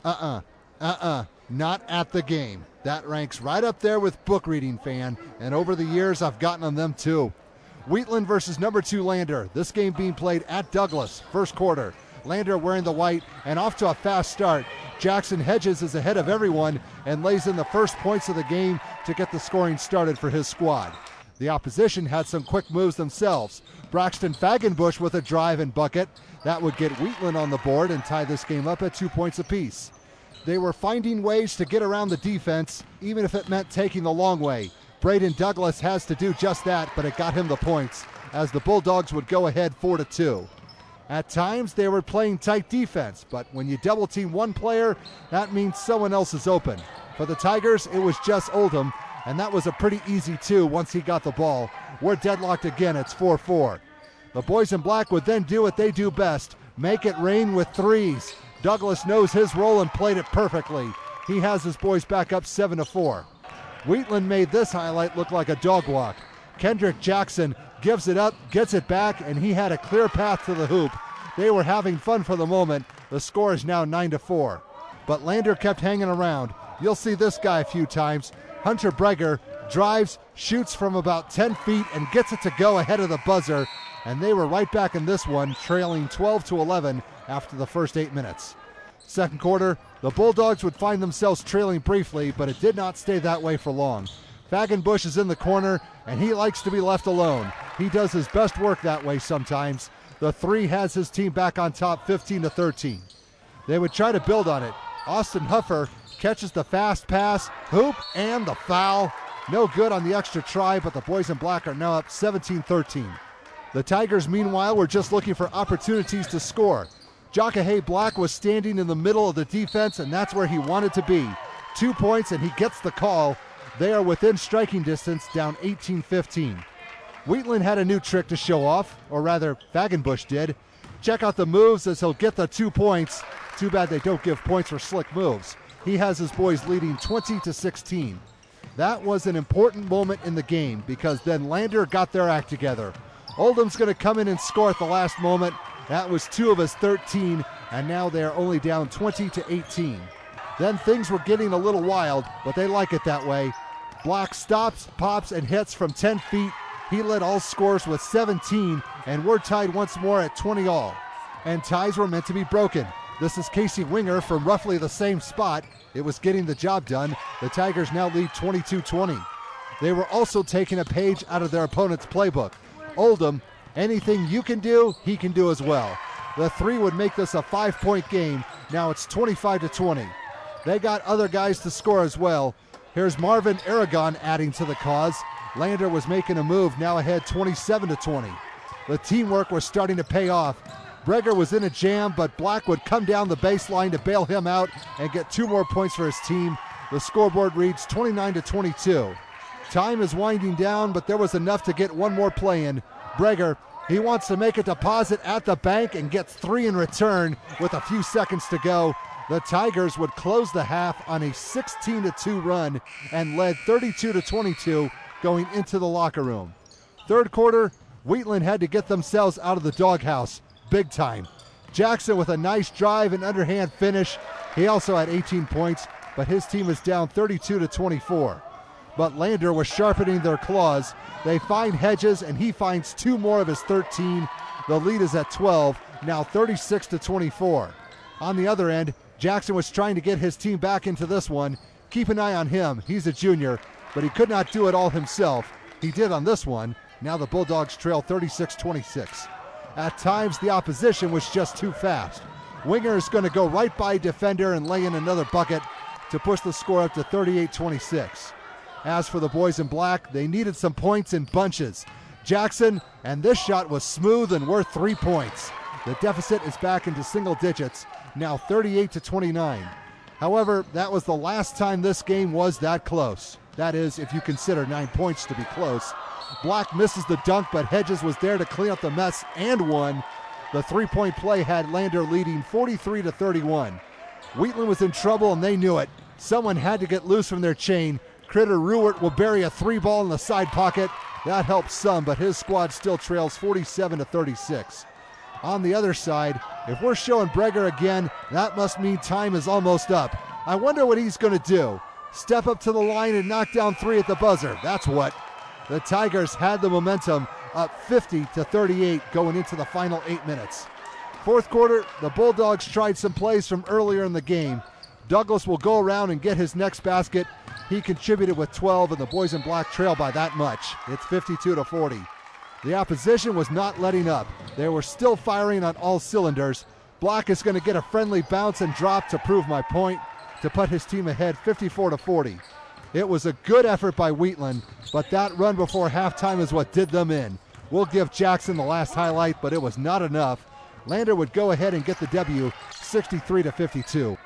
Not at the game. That ranks right up there with book reading, fan, and over the years I've gotten on them too. Wheatland versus number 2 Lander. This game being played at Douglas, first quarter. Lander wearing the white and off to a fast start. Jackson Hedges is ahead of everyone and lays in the first points of the game to get the scoring started for his squad. The opposition had some quick moves themselves. Braxton Fagenbush with a drive and bucket. That would get Wheatland on the board and tie this game up at 2 points apiece. They were finding ways to get around the defense, even if it meant taking the long way. Braden Douglas has to do just that, but it got him the points, as the Bulldogs would go ahead 4-2. At times, they were playing tight defense, but when you double team one player, that means someone else is open. For the Tigers, it was just Oldham, and that was a pretty easy 2 once he got the ball. We're deadlocked again, it's 4-4. The boys in black would then do what they do best, make it rain with threes. Douglas knows his role and played it perfectly. He has his boys back up 7-4. Wheatland made this highlight look like a dog walk. Kendrick Jackson gives it up, gets it back, and he had a clear path to the hoop. They were having fun for the moment. The score is now 9-4. But Lander kept hanging around. You'll see this guy a few times. Hunter Breger drives, shoots from about 10 feet, and gets it to go ahead of the buzzer. And they were right back in this one, trailing 12-11 after the first 8 minutes. Second quarter, the Bulldogs would find themselves trailing briefly, but it did not stay that way for long. Fagenbush is in the corner, and he likes to be left alone. He does his best work that way sometimes. The 3 has his team back on top 15-13. They would try to build on it. Austin Huffer catches the fast pass, hoop, and the foul. No good on the extra try, but the boys in black are now up 17-13. The Tigers, meanwhile, were just looking for opportunities to score. Jakahay Black was standing in the middle of the defense, and that's where he wanted to be. 2 points, and he gets the call. They are within striking distance, down 18-15. Wheatland had a new trick to show off, or rather, Fagenbush did. Check out the moves as he'll get the 2 points. Too bad they don't give points for slick moves. He has his boys leading 20-16. That was an important moment in the game because then Lander got their act together. Oldham's going to come in and score at the last moment. That was 2 of his 13, and now they're only down 20-18. Then things were getting a little wild, but they like it that way. Black stops, pops, and hits from 10 feet. He led all scores with 17, and we're tied once more at 20 all. And ties were meant to be broken. This is Casey Winger from roughly the same spot. It was getting the job done. The Tigers now lead 22-20. They were also taking a page out of their opponent's playbook. Oldham, anything you can do, he can do as well. The 3 would make this a 5-point game. Now it's 25-20. They got other guys to score as well. Here's Marvin Aragon adding to the cause. Lander was making a move, now ahead 27-20. The teamwork was starting to pay off. Breger was in a jam, but Black would come down the baseline to bail him out and get 2 more points for his team. The scoreboard reads 29-22. Time is winding down, but there was enough to get 1 more play in. Breger, he wants to make a deposit at the bank and gets 3 in return with a few seconds to go. The Tigers would close the half on a 16-2 run and led 32-22 going into the locker room. Third quarter, Wheatland had to get themselves out of the doghouse, big time. Jackson with a nice drive and underhand finish. He also had 18 points, but his team is down 32-24. But Lander was sharpening their claws. They find Hedges, and he finds 2 more of his 13. The lead is at 12, now 36-24. On the other end, Jackson was trying to get his team back into this one. Keep an eye on him. He's a junior, but he could not do it all himself. He did on this one. Now the Bulldogs trail 36-26. At times, the opposition was just too fast. Winger is going to go right by defender and lay in another bucket to push the score up to 38-26. As for the boys in black, they needed some points in bunches. Jackson, and this shot was smooth and worth 3 points. The deficit is back into single digits, now 38-29. However, that was the last time this game was that close. That is, if you consider 9 points to be close. Black misses the dunk, but Hedges was there to clean up the mess and won. The 3-point play had Lander leading 43-31. Wheatland was in trouble, and they knew it. Someone had to get loose from their chain. Critter Ruwert will bury a 3-ball in the side pocket. That helps some, but his squad still trails 47-36. On the other side, if we're showing Breger again, that must mean time is almost up. I wonder what he's going to do. Step up to the line and knock down 3 at the buzzer. That's what. The Tigers had the momentum, up 50-38 going into the final 8 minutes. Fourth quarter, the Bulldogs tried some plays from earlier in the game. Douglas will go around and get his next basket. He contributed with 12, and the boys in black trail by that much. It's 52-40. The opposition was not letting up. They were still firing on all cylinders. Black is going to get a friendly bounce and drop to prove my point, to put his team ahead 54-40. It was a good effort by Wheatland, but that run before halftime is what did them in. We'll give Jackson the last highlight, but it was not enough. Lander would go ahead and get the W, 63-52.